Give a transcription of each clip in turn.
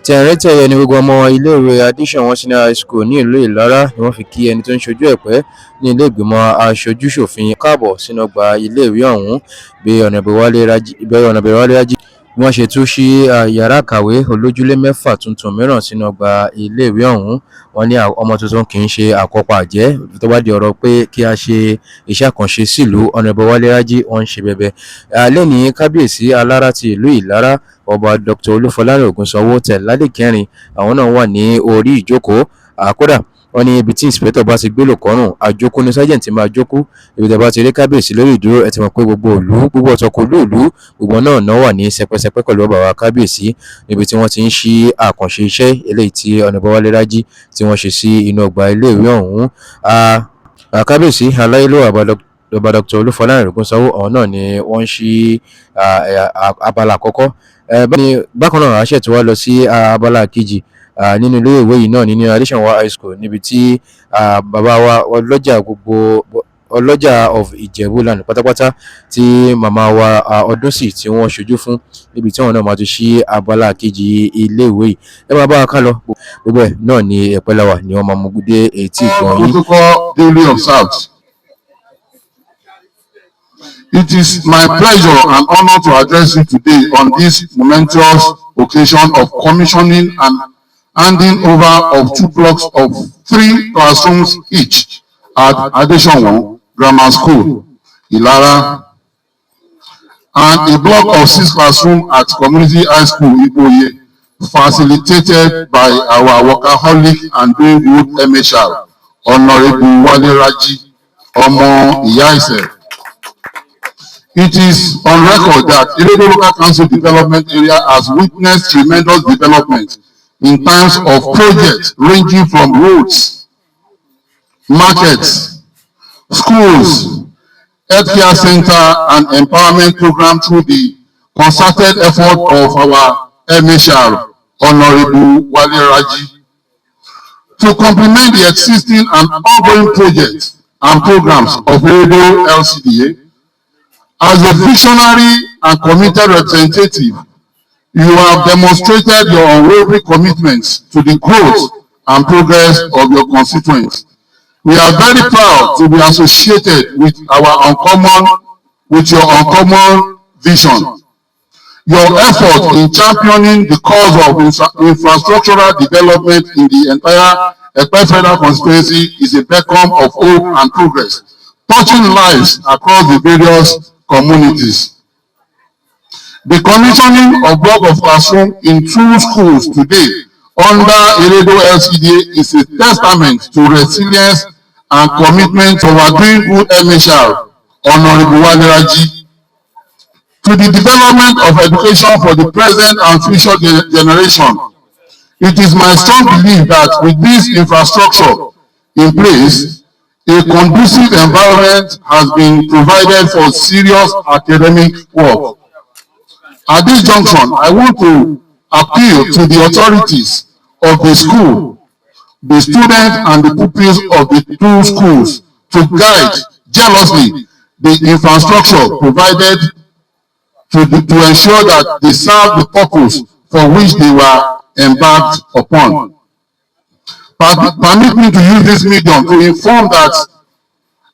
tẹ̀rẹ́tẹ̀rẹ́ ni gbogbo ọmọ iléèwé Adesonwon High School ní ìlú Ilara ni wọ́n fi kí ẹni tó ń ṣojú ẹ̀pẹ́ ní ilé ìgbìmọ̀ aṣojú-ṣòfin káàbọ̀ sínú ọgbà iléèwé ọ̀hún bí Ọ̀nàrẹ́bù Wale Raji bí wọ́n ṣe tún ṣí yàrá ìkàwé olójúlé 6 tuntun mìíràn sínú ọgbà iléèwé ọ̀hún. Wọ́n ní ọmọ tuntun kì í ṣe àkọ́pọ̀ àjẹ́ tó bá di ọ̀rọ̀ pé kí a ṣe iṣẹ́ àkànṣe sílùú. Ọ̀nàrẹ́bù Wale Raji wọ́n ń ṣe bẹbẹ. Lẹ́ni kábíyèsí alára ti ìlú Ilara ọba Dr. Olúfọlárìn Ògúnsanwó tẹ̀ládé kẹrin àwọn náà wà ní orí ìjókòó. Kódà wọ́n ní ibi tí ìǹsìpẹ́tọ̀ bá ti gbé lòkọ́rùn àjókòó ní sájẹ̀ǹtì máa jókòó. Ibi tí a bá ti rí kábíyèsí lórí ìdúró ẹ ti mọ̀ pé gbogbo ọ̀tọ̀kọ̀ lóòlù gbogbo náà wà ní sẹpẹsẹpẹ pẹ̀lú ọba wa kábíyèsí níbi tí wọ́n ti ń ṣí àkànṣe iṣẹ́ eléyìí tí Ọ̀nàrẹ́bù Wale Raji tí wọ́n ṣe sí inú ọgbà iléèwé ọ̀hún. Kábíyèsí aláyélúwà ọba Dr. Olúfọlárìn Ògúnsanwó ọ̀hún náà ni wọ́n ń ṣí abala àkọ́kọ́. Bákan náà àṣẹ tí wá lọ sí abala kejì nínú ilé ìwé yìí náà nínú Adesonwon High School níbi tí bàbá wa ọlọ́jà of Ìjẹ̀bú-Land pátápátá tí màmá wa Ọdúnsì tí wọ́n ṣojú fún níbi tí wọ́n náà máa ti ṣí abala kejì ilé ìwé yìí. Ẹ máa bá wa ká lọ gbogbo ẹ̀ náà ní ẹ̀pẹ́láwà ni wọ́n máa mú dé etí ìgbọ̀n yìí. Protocol duly observed. It is my pleasure and honor to address you today on this momentous occasion of commissioning and handing over of 2 blocks of 3 classrooms each at Adesonwon Grammar School, Ilara, and a block of 6 classrooms at Community High School, Iboye, facilitated by our workaholic and doing good MHR, Honorable Wale Raji, Omo Iyaise. It is on record that Eredo Local Council Development Area has witnessed tremendous development in terms of projects ranging from roads, markets, schools, healthcare center, and empowerment program through the concerted effort of our MHR, Honorable Wale Raji. To complement the existing and ongoing projects and programs of Eredo LCDA, as a visionary and committed representative, you have demonstrated your unwavering commitments to the growth and progress of your constituents. We are very proud to be associated with your uncommon vision. Your effort in championing the cause of infrastructural development in the entire Epe Federal Constituency is a beacon of hope and progress, touching lives across the various communities. The commissioning of block of classroom in 2 schools today under Eredo LCDA is a testament to resilience and commitment of our doing good MHR, Honorable Wale Raji, to the development of education for the present and future generation. It is my strong belief that with this infrastructure in place, a conducive environment has been provided for serious academic work. At this junction, I want to appeal to the authorities of the school, the students and the pupils of the 2 schools to guide jealously the infrastructure provided to ensure that they serve the purpose for which they were embarked upon. Permit me to use this medium to inform that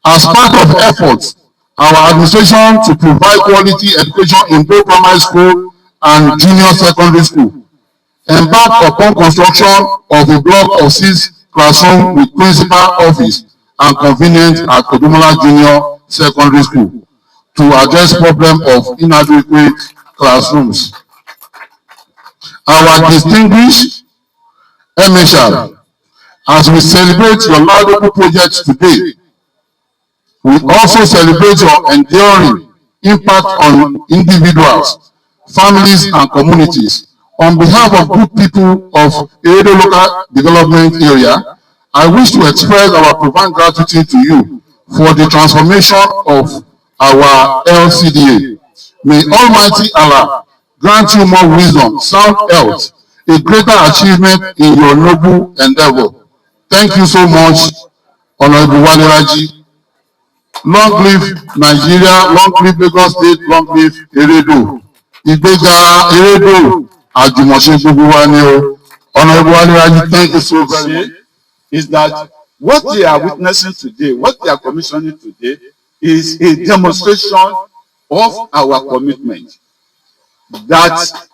as part of efforts, our administration to provide quality education in both primary school and junior secondary school embarked upon construction of a block of 6 classrooms with principal office and convenient at Odumola Junior Secondary School to address problem of inadequate classrooms. Our distinguished MHR, as we celebrate your laudable projects today, we also celebrate your enduring impact on individuals, families, and communities. On behalf of good people of Eredo Local Development Area, I wish to express our profound gratitude to you for the transformation of our LCDA. May Almighty Allah grant you more wisdom, sound health, a greater achievement in your noble endeavor. Thank you so much, Honorable Wale Raji. Long live Nigeria, long live Lagos State, long live Eredo. Ìgbéga Eredo, àjùmọ̀ṣe gbogbo wa ni o. Honorable Wale Raji, thank you so very much. Is that what they are witnessing today, what they are commissioning today, is a demonstration of our commitment. That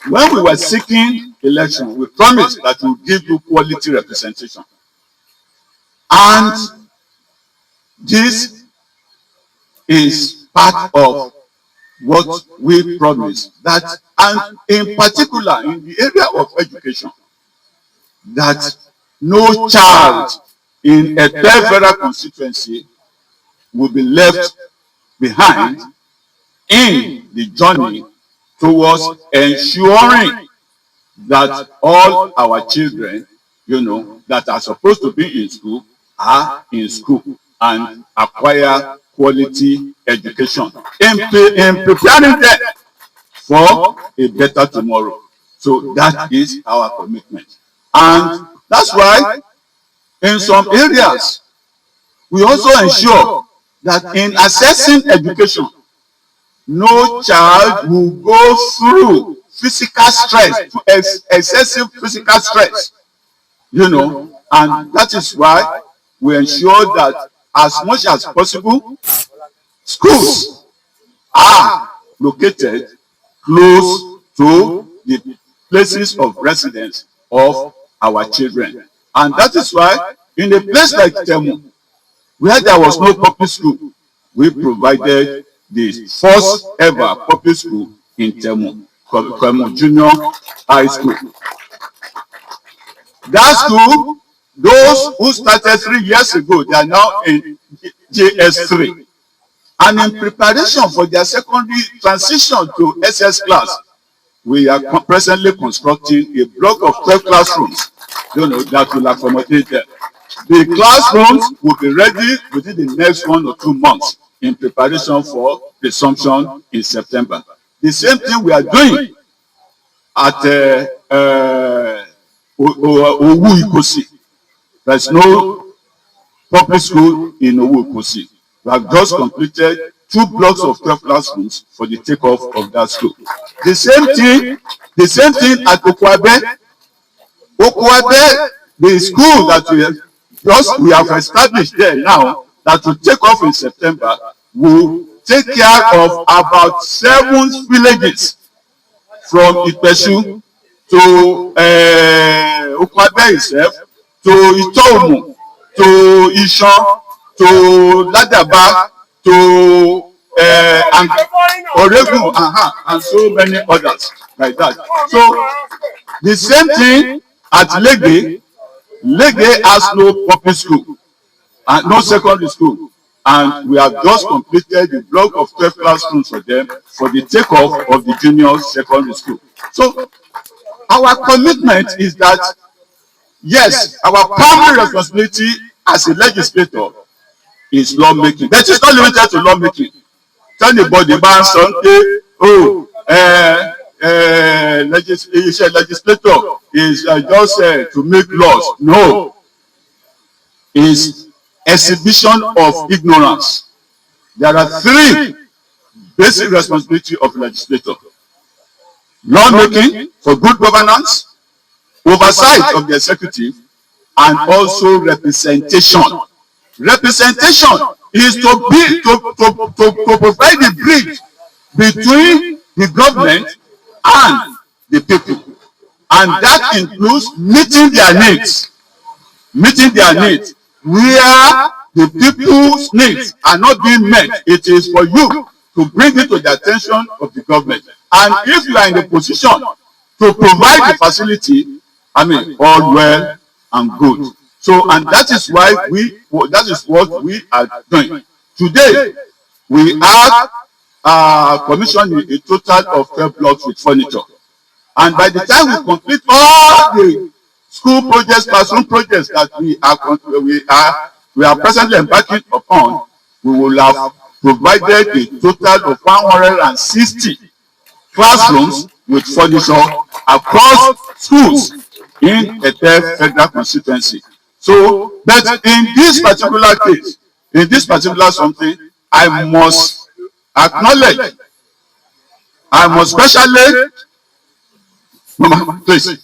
when we were seeking election, we promised that we will give you quality representation. And this is part of what we promised. That, and in particular, in the area of education, that no child in Epe Federal Constituency will be left behind in the journey towards ensuring that all our children, that are supposed to be in school are in school and acquire quality education in preparing them for a better tomorrow. So that is our commitment. And that's why in some areas we also ensure that in assessing education, no child will go through physical stress, excessive physical stress, and that is why we ensure that as much as possible, schools are located close to the places of residence of our children. And that is why in a place like Temu, where there was no public school, we provided the first ever public school in Temu, Temu Junior High School. That school, those who started 3 years ago, they are now in JS3. And in preparation for their secondary transition to SS class, we are presently constructing a block of 12 classrooms, that will accommodate them. The classrooms will be ready within the next 1 or 2 months in preparation for resumption in September. The same thing we are doing at Owu Ikosi. There is no public school in Owu Ikosi. We have just completed 2 blocks of 12 classrooms for the takeoff of that school. The same thing at Okwabe. Okwabe, the school that we have established there now, that will take off in September, will take care of about 7 villages from Ipeshu to Okwabe itself, to Itomu, to Ishan, to Ladaba, to Oregun, and so many others like that. So the same thing at Lege. Lege has no public school and no secondary school, and we have just completed the block of 12 classrooms for them for the takeoff of the junior secondary school. So our commitment is that, yes, our primary responsibility as a legislator is lawmaking, but it's not limited to lawmaking. Tell anybody about something, legislator is just to make laws. No, it's exhibition of ignorance. There are 3 basic responsibilities of legislator: lawmaking for good governance, oversight of the executive, and also representation. Representation is to provide the bridge between the government and the people, and that includes meeting their needs. Where the people's needs are not being met, it is for you to bring it to the attention of the government. And if you are in a position to provide the facility, all well and good. So, and that is why that is what we are doing. Today, we are commissioning a total of 12 blocks with furniture. And by the time we complete all the school projects, classroom projects that we are presently embarking upon, we will have provided a total of 160 classrooms with furniture across schools in Epe Federal Constituency. So, but in this particular case, in this particular something, I must acknowledge, I must especially Mama, please.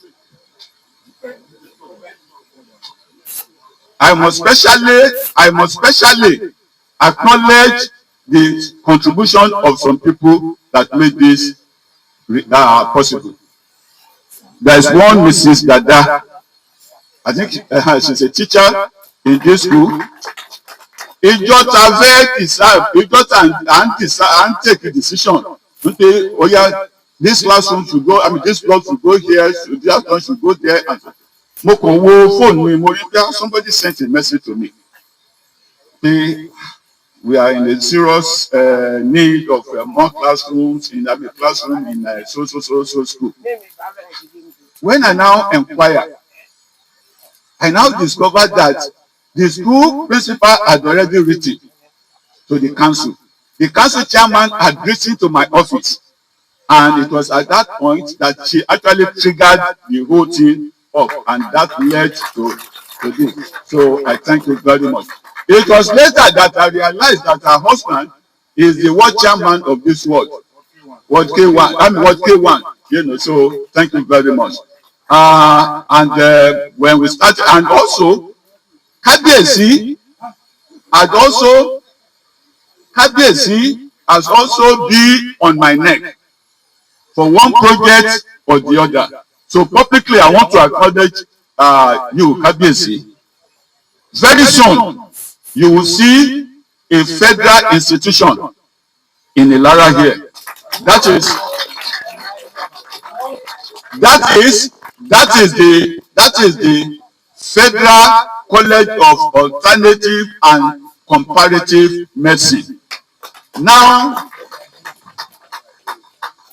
I must specially acknowledge the contribution of some people that made this possible. There is one Mrs. Dada. I think she's a teacher in this school. Ìjọ ta fẹ́ decide, ìjọ ta and take a decision. Okay, oh yeah, this classroom should go. I mean, this block should go here. That one should go there. Mo kàn wo phone mi, mo rí pé somebody sent a message to me. We are in a serious need of more classrooms in a classroom in so school. When I now inquire, I now discovered that the school principal had already written to the council. The council chairman had written to my office, and it was at that point that she actually triggered the whole thing up, and that led to this. So I thank you very much. It was later that I realized that her husband is the ward chairman of this ward, Ward K1. I mean Ward K1. You know. So thank you very much. When we started, and also Kabiyesi has also been on my neck for one project or the other. So publicly, I want to acknowledge you, Kabiyesi. Very soon, you will see a federal institution in Ilara here. That is the Federal College of Alternative and Comparative Medicine. Now,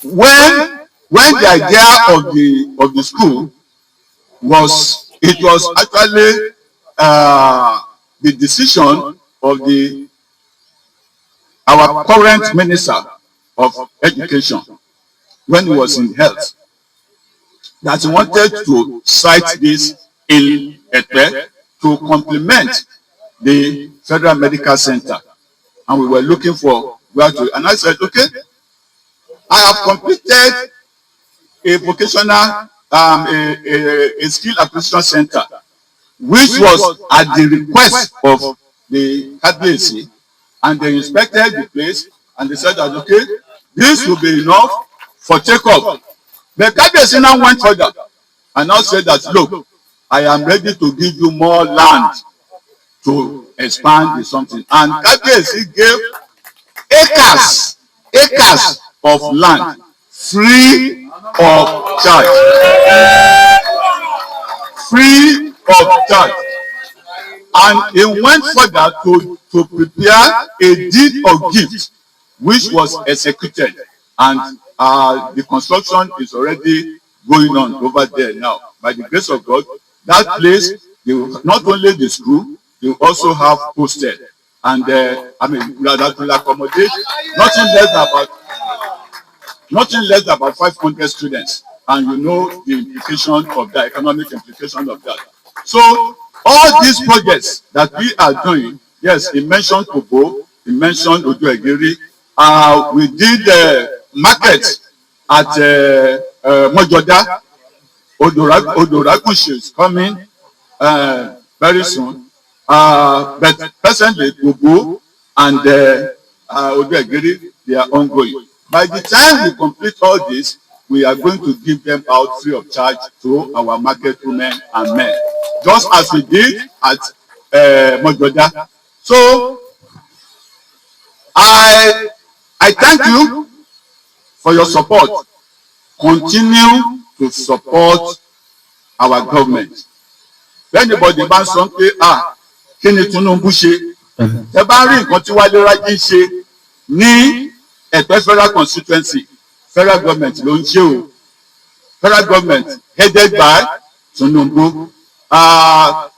when the idea of the school was, it was actually the decision of our current Minister of Education when he was in health, that he wanted to cite this in Epe to complement the Federal Medical Center, and we were looking for where to. And I said, okay, I have completed a vocational, a skill acquisition center, which was at the request of the Kabiyesi, and they inspected the place, and they said that okay, this will be enough for take-up. The Kabiyesi now went further and now said that, look, I am ready to give you more land to expand the something. And Kabiyesi gave acres of land free of charge. Free of charge. And he went further to prepare a deed of gift, which was executed. And the construction is already going on over there now. By the grace of God, that place, they will, not only the school, they will also have hosted. And I mean, that will accommodate nothing less than about 500 students. And you know the implication of that, economic implication of that. So all these projects that we are doing, yes, he mentioned Kobo, he mentioned Oduegiri. We did market at Mojoda. Odorakushi is coming very soon. But presently, Kobo and Oduegiri, they are ongoing. By the time we complete all this, we are going to give them out free of charge to our market women and men, just as we did at Mojoda. So I thank you for your support. Continue to support our government. Anybody bá sọ pé kí ni Tinubu ṣe? Ẹ bá rí nǹkan tí Wale Raji ṣe ní Epe Federal Constituency, federal government ló ń ṣe o. Federal government headed by Tinubu.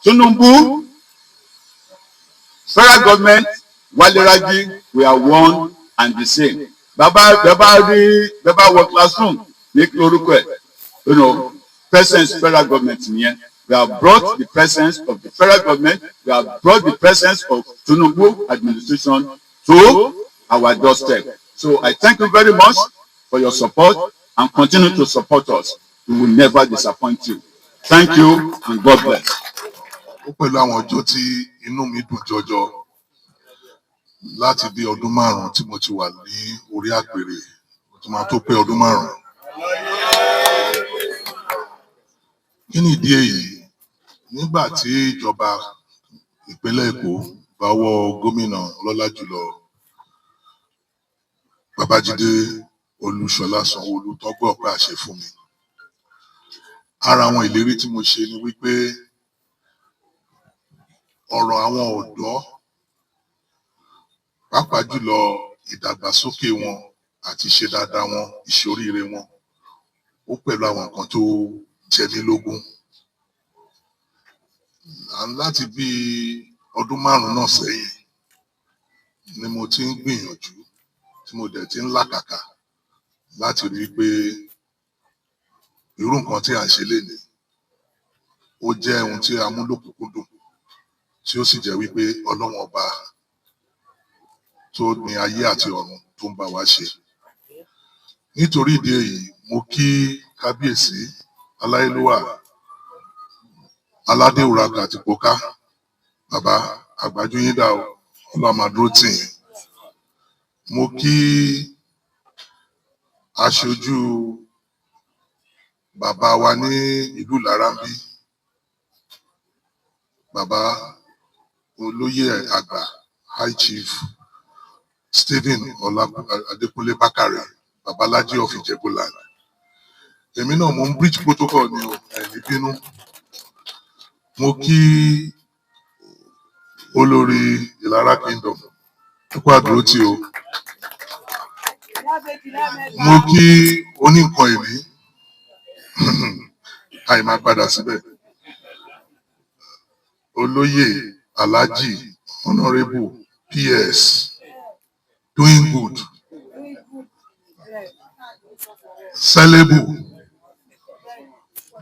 Tinubu, federal government, Wale Raji, we are one and the same. Baba work classroom, make lórúkọ ẹ̀. You know, presence federal government nìyẹn. We have brought the presence of the federal government. We have brought the presence of Tinubu administration to our doorstep. So I thank you very much for your support and continue to support us. We will never disappoint you. Thank you and God bless. Ó pẹ̀lú àwọn ọjọ́ tí inú mi dùn jọjọ láti bí ọdún 5 tí mo ti wà ní orí àpèrè, ó ti máa tó pé ọdún 5. Kí ni ìdí èyí? Nígbà tí ìjọba ìpínlẹ̀ Èkó bá wọ gómìnà ọlọ́lá jùlọ Babájídé Olúṣọlá Sanwó-Olú tó gbọ́ pé àṣẹ fún mi. Ara àwọn ìlérí tí mo ṣe ni wípé ọ̀rọ̀ àwọn ọ̀dọ́ pàápàá jùlọ ìdàgbàsókè wọn àti ṣe dáadáa wọn, ìṣoríire wọn, ó pẹ̀lú àwọn nǹkan tó jẹ mí lógún. Láti bí ọdún 5 náà sẹ́yìn ni mo ti ń gbìyànjú tí mo dẹ̀ ti ń làkàkà láti rí i pé irú nǹkan tí à ń ṣe lénìí ó jẹ́ ohun tí a mú lókùnkúndùn tí ó sì jẹ́ wípé Ọlọ́run ọba tó ní ayé àti ọ̀run tó ń bá wa ṣe. Nítorí ìdí èyí mo kí kábíyèsí aláyélúwà aládé òràkà àti pòká bàbá àgbájú yín dà o, Ọlọ́run máa dúró tì yín. Mo kí aṣojú bàbá wa ní ìlú Ìlara ń bí, bàbá olóyè àgbà High Chief Stephen Adékúnlé Bákàrè, babalájí of Ìjẹ̀bú-Land. Èmi náà mo ń bridge protocol ní ẹ̀ní bínú. Mo kí olórí Ilara Kingdom kó àdúró tí o. Mo kí oníǹkan ìní àìmá padà síbẹ̀. Olóyè Alhaji Honorable PS doing good. Celebu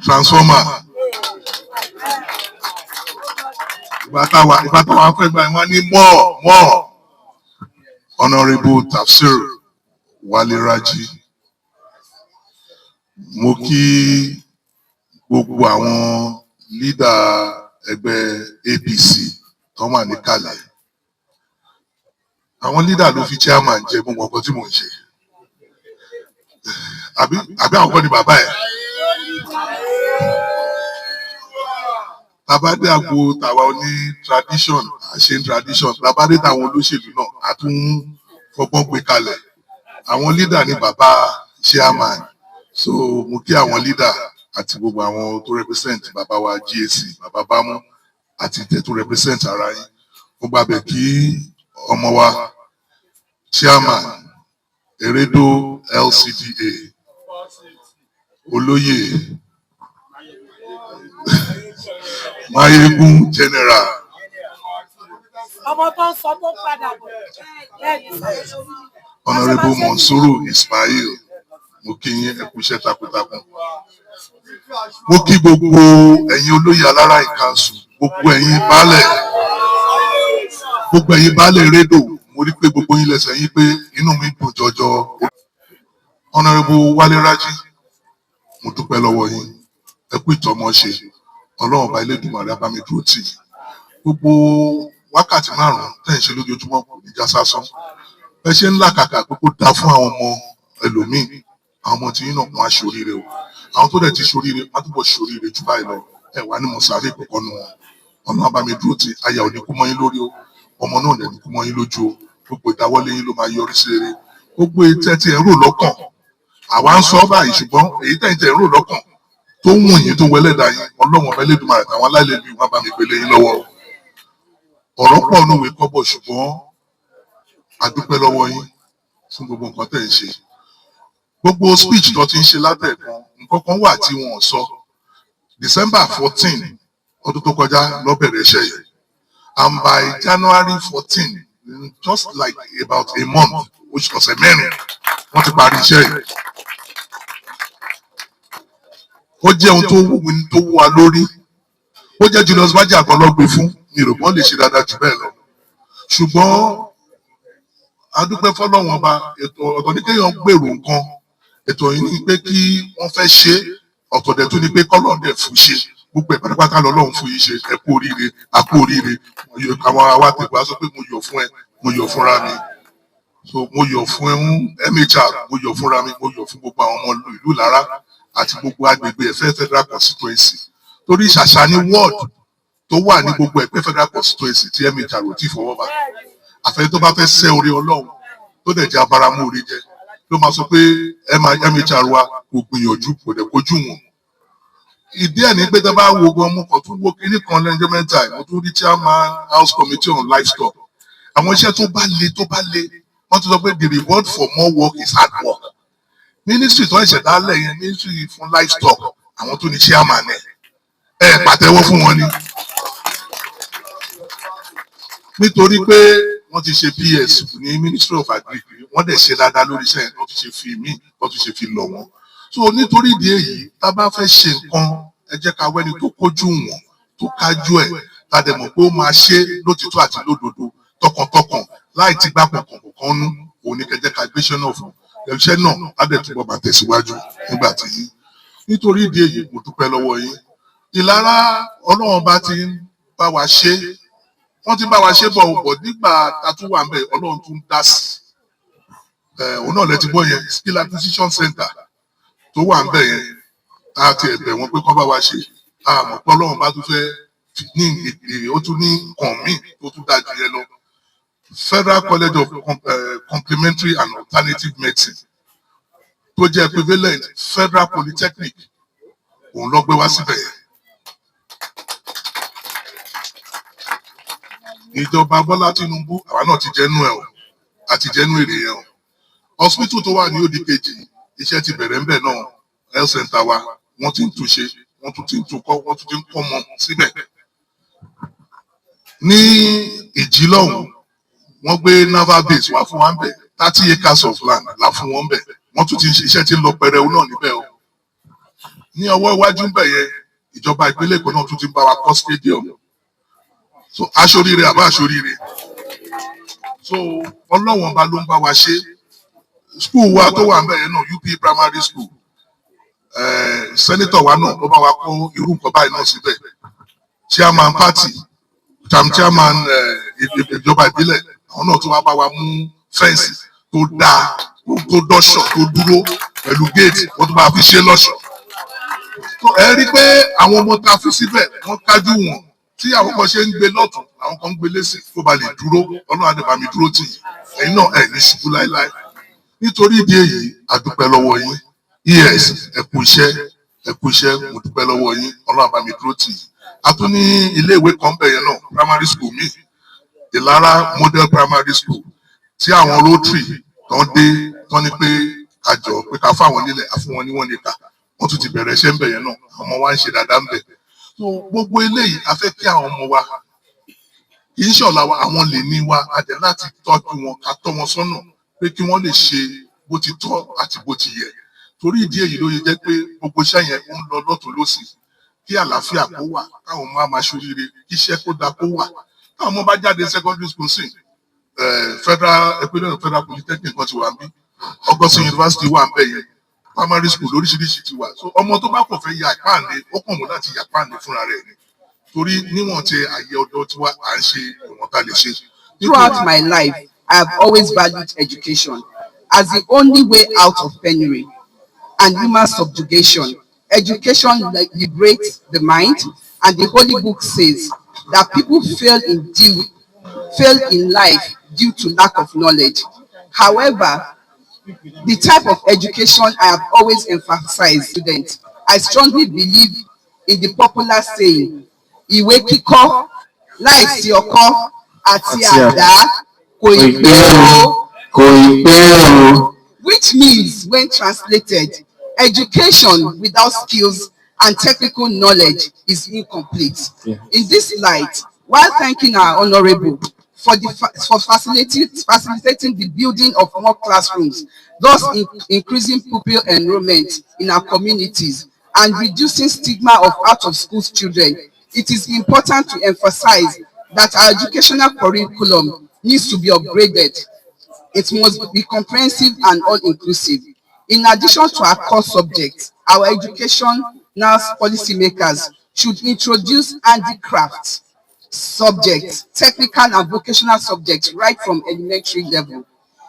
transformer. Ìgbà táwa fẹ́ gbà wọ́n ní more. Honorable Tafsir Wale Raji. Mo kí gbogbo àwọn lídà ẹgbẹ́ APC tó wà níkàlẹ̀. Àwọn lídà ló fi chairman jẹ gbogbo ọkọ tí mò ń ṣe. Àbí àwọn kan ní bàbá ẹ̀. Tabadé àgbo tàwa ní tradition, àṣẹ tradition, tabadé tàwọn olóṣèlú náà àtún fọgbọ́n gbé kalẹ̀. Àwọn lídà ní bàbá chairman. So mo kí àwọn leader àti gbogbo àwọn tó represent bàbá wa GAC, bàbá Bámú àti tẹ̀ tó represent ara yín. Mo gbàgbé kí ọmọ wa Chairman Eredo LCDA olóyè Mayegun General. Honorable Monsuru Ismail, mo kí yín ẹ kú iṣẹ́ takuntakun. Mo kí gbogbo ẹ̀yin olóyè Alára Ìkànsù, gbogbo ẹ̀yin baálẹ̀ Eredo, mo rí pé gbogbo yín lẹ́sẹ̀ yín pé inú mi dùn jọjọ. Honorable Wale Raji, mo dúpẹ́ lọ́wọ́ yín, ẹ kú ìtọ́mọṣe, Ọlọ́run ọba Elédùmarè á bá mi dúró tì yín. Gbogbo wákàtí 5 tẹ́ ń ṣe lójoojúmọ́ kò ní já sásán. Ẹ ṣe ń làkàkà pé kó dá fún àwọn ọmọ ẹlòmíì, àwọn ọmọ tí yín náà wọ́n á ṣoríire o. Àwọn tó dẹ̀ ti ṣoríire wọ́n á túbọ̀ ṣoríire jù báyìí lọ. Ẹ wà ní mọ̀sáré kọ̀ọ̀kan nu wọn. Ọlọ́run á bá mi dúró tì, aya ò ní kú mọ́ yín lórí o, ọmọ náà dẹ̀ ní kú mọ́ yín lójú o. Gbogbo ìdáwọ́lé yín ló máa yọrí sí rere. Gbogbo ètò tí ẹ rò lọ́kàn, àwa ń sọ báyìí ṣùgbọ́n èyí tẹ̀ ń rò lọ́kàn tó ń wù yín tó wẹlé dà yín, Ọlọ́run ọba Elédùmarè àtàwọn aláìlẹ́bí wọn bá mi gbélé yín lọ́wọ́. Ọ̀rọ̀ pọ̀ nínú ìwé kọ́bọ̀ ṣùgbọ́n a dúpẹ́ lọ́wọ́ yín fún gbogbo nǹkan tẹ̀ ń ṣe. Gbogbo speech tó ti ń ṣe látẹ̀kan, nǹkan kan wà tí wọ́n sọ. December 14 ọdún tó kọjá ló bẹ̀rẹ̀ iṣẹ́ yìí. And by January 14, just like about a month, which was a minute, wọ́n ti parí iṣẹ́ yìí. Ó jẹ́ ohun tó wú wa lórí. Ó jẹ́ Julius Baji àgbọ̀lọ́gbé fún ìrògbọ́n lè ṣe dáadáa jù bẹ́ẹ̀ lọ. Ṣùgbọ́n a dúpẹ́ fọ́lọ́run ọba, ètò ọ̀tọ̀ ní kéèyàn gbèrò nǹkan. Ètò yìí ni pé kí wọ́n fẹ́ ṣe, ọ̀tọ̀dẹ̀ tó ní pé kọ́lọ̀ dẹ̀ fún ṣe gbogbo ẹ̀ pátápátá lọ́lọ́run fún yín ṣe ẹ kú oríire a kú oríire àwọn awátẹ̀gbà sọ pé mo yọ̀ fún ẹ mo yọ̀ fúnra mi so mo yọ̀ fún MHR mo yọ̀ fúnra mi mo yọ̀ fún gbogbo àwọn ọmọ ìlú Ìlara àti gbogbo agbègbè Epe Federal Constituency torí ṣàṣà ní ward tó wà ní gbogbo Epe Federal Constituency tí MHR ò tí fọwọ́ bá àfẹ́ tó bá fẹ́ sẹ́ orí Ọlọ́run tó dẹ̀ jẹ́ abáramú orí jẹ ló máa sọ pé MHR wa kò gbìyànjú kò dẹ̀ kojú wọn ìdí ẹ̀ ní pé tẹ́ bá wo gan mo kàn tún wo kinní kan lẹ́jọ́ mẹ́ta mo tún rí chairman house committee on livestock àwọn iṣẹ́ tó bá le wọ́n ti sọ pé the reward for more work is hard work ministry tó ń ṣẹ̀dálẹ̀ yẹn ministry fún livestock àwọn tó ní chairman ẹ̀ pàtẹ́wọ́ fún wọn ni nítorí pé wọ́n ti ṣe PS ní Ministry of Agriculture wọ́n dẹ̀ ṣe dáadáa lórí iṣẹ́ yẹn wọ́n ti ṣe fi mí wọ́n ti ṣe fi lọ̀ wọ́n so nítorí ìdí èyí tá a bá fẹ́ ṣe nǹkan ẹ jẹ́ ká wẹ́ni tó kójú wọn tó kájú ẹ̀ tá a dẹ̀ mọ̀ pé ó máa ṣe lótìtọ́ àti lódodo tọkàntọkàn láì ti gbá kọ̀ọ̀kan nú òun ni kẹjẹ́ ká gbéṣẹ́ náà fún iṣẹ́ náà á dẹ̀ túbọ̀ máa tẹ̀síwájú nígbà tí yín nítorí ìdí èyí mo dúpẹ́ lọ́wọ́ yín Ìlara Ọlọ́run bá ti ń bá wa ṣe wọ́n ti bá wa ṣe bọ̀ nígbà tá a tún wà ń bẹ̀ Ọlọ́run tún dá sí òun náà lẹ ti gbọ́ yẹn skill acquisition center tó wà ń bẹ̀ yẹn a ti ẹ̀bẹ̀ wọn pé kọ́ bá wa ṣe àmọ́ pé Ọlọ́run bá tún fẹ́ ní èdè ó tún ní kàn míì tó tún dájú yẹn lọ Federal College of Complementary and Alternative Medicine tó jẹ́ equivalent Federal Polytechnic òun lọ gbé wá síbẹ̀ yẹn. Ìjọba Bọ́lá Tinubu àwa náà ti jẹ́nu ẹ̀ o àti jẹ́nu èrè yẹn o hospital tó wà ní òdìkejì iṣẹ́ ti bẹ̀rẹ̀ ń bẹ̀ náà health center wa wọ́n ti ń túnṣe wọ́n tún ti ń túnkọ́ wọ́n tún ti ń kọ́ mọ́ síbẹ̀. Ní Ìjìlọ́hùn wọ́n gbé naval base wá fún wa ń bẹ̀ 30 acres of land la fún wọn bẹ̀ wọ́n tún ti ń ṣe iṣẹ́ tí ń lọ pẹrẹu náà níbẹ̀ o. Ní ọwọ́ iwájú ń bẹ̀ yẹn ìjọba ìpínlẹ̀ Èkó náà tún ti ń bá wa kọ́ stadium so aṣoríire àbá aṣoríire so Ọlọ́wọ̀n ọba ló ń bá wa ṣe school wa tó wà ń bẹ̀ yẹn náà UP primary school senator wa náà ló bá wa kọ́ irú nǹkan báyìí náà síbẹ̀ chairman party chairman ìjọba ìbílẹ̀ àwọn náà tó wá bá wa mú fẹ́ǹsì tó dáa tó dọ́ṣọ̀ tó dúró pẹ̀lú géètì wọ́n tó bá fi ṣe lọ́ṣọ̀ ẹ rí pé àwọn ọmọ tá a fi síbẹ̀ wọ́n kájú wọn tí àwọn kan ṣe ń gbé lọ́tún àwọn kan ń gbé lẹ́sìn tó bá lè dúró Ọlọ́run àdébà mi dúró tì ẹ̀yin náà ẹ̀ ní ṣubú láéláé nítorí ìdí èyí àdúpẹ́ lọ́wọ́ yín yes ẹ kú iṣẹ́ mo dúpẹ́ lọ́wọ́ yín Ọlọ́run àbá mi dúró tì a tún ní ilé ìwé kan bẹ̀ yẹn náà primary school mi Ìlara model primary school tí àwọn Rotary tán dé tán ní pé àjọ pé ká fáwọn nílẹ̀ àfún wọn ní wọ́n lè kà wọ́n tún ti bẹ̀rẹ̀ iṣẹ́ ń bẹ̀ yẹn náà àwọn ọmọ wa ń ṣe dáadáa ń bẹ̀ so gbogbo eléyìí a fẹ́ kí àwọn ọmọ wa kì í ṣọ̀la wa àwọn lè ní wa a dẹ̀ láti tọ́jú wọn ká tọ́ wọn sọ́nà pé kí wọ́n lè ṣe bó ti tọ́ àti bó ti yẹ torí ìdí èyí ló yẹ jẹ́ pé gbogbo iṣẹ́ yẹn ń lọ lọ́tún lọ́sì kí àlàáfíà kó wà káwọn ọmọ máa ṣoríire kí iṣẹ́ kó dáa kó wà káwọn ọmọ bá jáde secondary school sí Federal Polytechnic kan ti wà bí Augustine University wà ń bẹ̀ yẹn primary school lóríṣiríṣi ti wà so ọmọ tó bá kàn fẹ́ ya ìpáàlè ó kàn mọ́ láti ya ìpáàlè fúnra rẹ̀ ni torí níwọ̀n tí àyè ọ̀dọ́ tiwa à ń ṣe ìwọ̀n tá a lè ṣe. Throughout my life, I have always valued education as the only way out of penury and human subjugation. Education liberates the mind, and the Holy Book says that people fail in life due to lack of knowledge. However, the type of education I have always emphasized students, I strongly believe in the popular saying, ìwé kíkọ́ láìsí ọkọ́ àti àdá kò ì pé o, which means when translated, education without skills and technical knowledge is incomplete. Yeah. In this light, while thanking our honorable for facilitating the building of more classrooms, thus increasing pupil enrollment in our communities and reducing stigma of out-of-school children, it is important to emphasize that our educational curriculum needs to be upgraded. It must be comprehensive and all-inclusive. In addition to our core subjects, our education Now, policymakers should introduce handicraft subjects, technical and vocational subjects right from elementary level.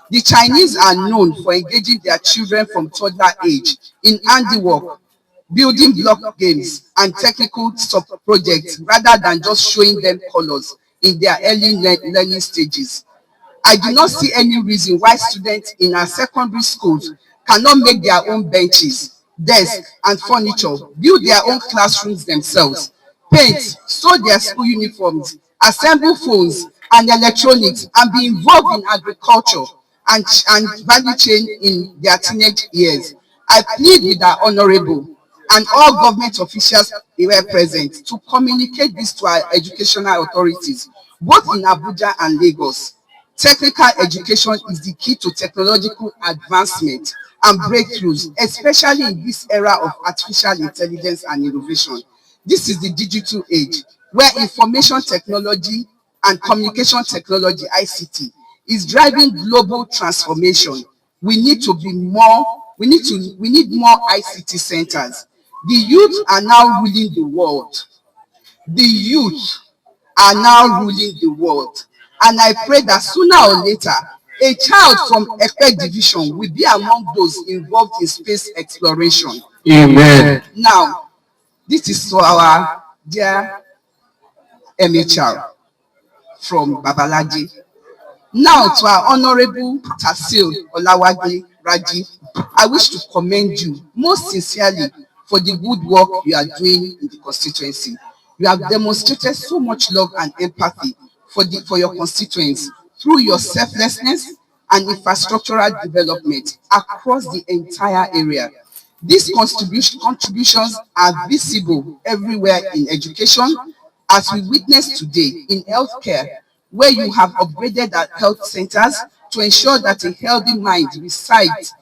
The Chinese are known for engaging their children from toddler age in handiwork, building block games, and technical sub-projects rather than just showing them colors in their early learning stages. I do not see any reason why students in our secondary schools cannot make their own benches, desks, and furniture, build their own classrooms themselves, paint, sew their school uniforms, assemble phones and electronics, and be involved in agriculture and value chain in their teenage years. I plead with our honorable and all government officials here present to communicate this to our educational authorities, both in Abuja and Lagos. Technical education is the key to technological advancement and breakthroughs, especially in this era of artificial intelligence and innovation. This is the digital age, where information technology and communication technology, ICT, is driving global transformation. We need more ICT centers. The youth are now ruling the world. The youth are now ruling the world. And I pray that sooner or later, a child from Epe Division will be among those involved in space exploration. Amen. Now, this is for our dear MHR from Babalaji. Now, to our Honorable Tasil Olawale Raji, I wish to commend you most sincerely for the good work you are doing in the constituency. You have demonstrated so much love and empathy for your constituents through your selflessness and infrastructural development across the entire area. These contributions are visible everywhere in education, as we witness today in healthcare, where you have upgraded our health centers to ensure that a healthy mind resides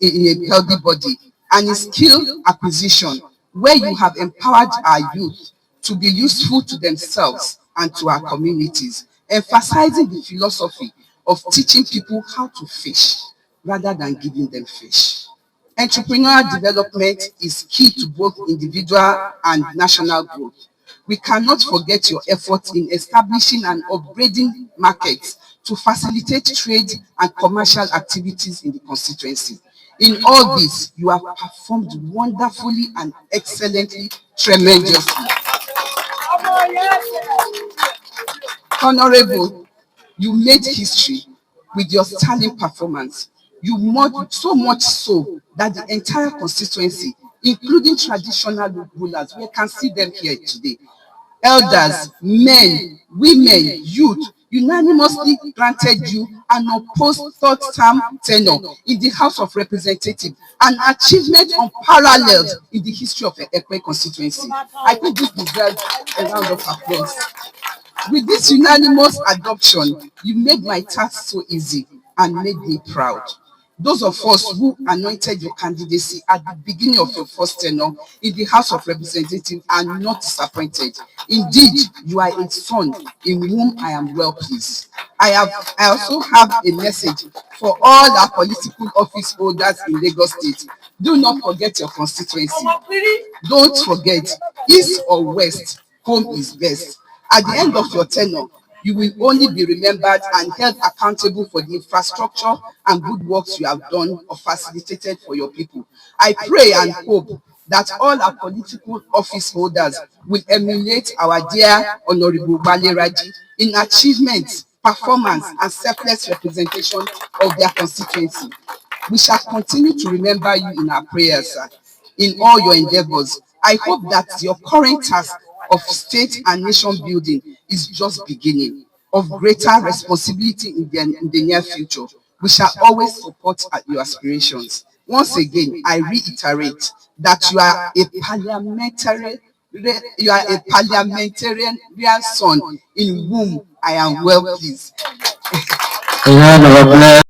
in a healthy body, and in skill acquisition, where you have empowered our youth to be useful to themselves and to our communities, emphasizing the philosophy of teaching people how to fish rather than giving them fish. Entrepreneurial development is key to both individual and national growth. We cannot forget your efforts in establishing and upgrading markets to facilitate trade and commercial activities in the constituency. In all this, you have performed wonderfully and excellently, tremendously. Honorable, you made history with your sterling performance. You so much so that the entire constituency, including traditional rulers, we can see them here today, elders, men, women, youth, unanimously granted you an unopposed third-term tenure in the House of Representatives, an achievement unparalleled in the history of the Epe constituency. I think this deserves a round of applause. With this unanimous adoption, you made my task so easy and made me proud. Those of us who anointed your candidacy at the beginning of your first tenure in the House of Representatives are not disappointed. Indeed, you are a son in whom I am well pleased. I also have a message for all our political office holders in Lagos State. Do not forget your constituency. Don't forget, east or west, home is best. At the end of your tenure, you will only be remembered and held accountable for the infrastructure and good works you have done or facilitated for your people. I pray and hope that all our political office holders will emulate our dear Honorable Wale Raji in achievement, performance, and selfless representation of their constituency. We shall continue to remember you in our prayers, sir, in all your endeavors. I hope that your current task of state and nation building is just beginning of greater responsibility in the near future. We shall always support your aspirations. Once again, I reiterate that you are a parliamentarian son in whom I am well pleased.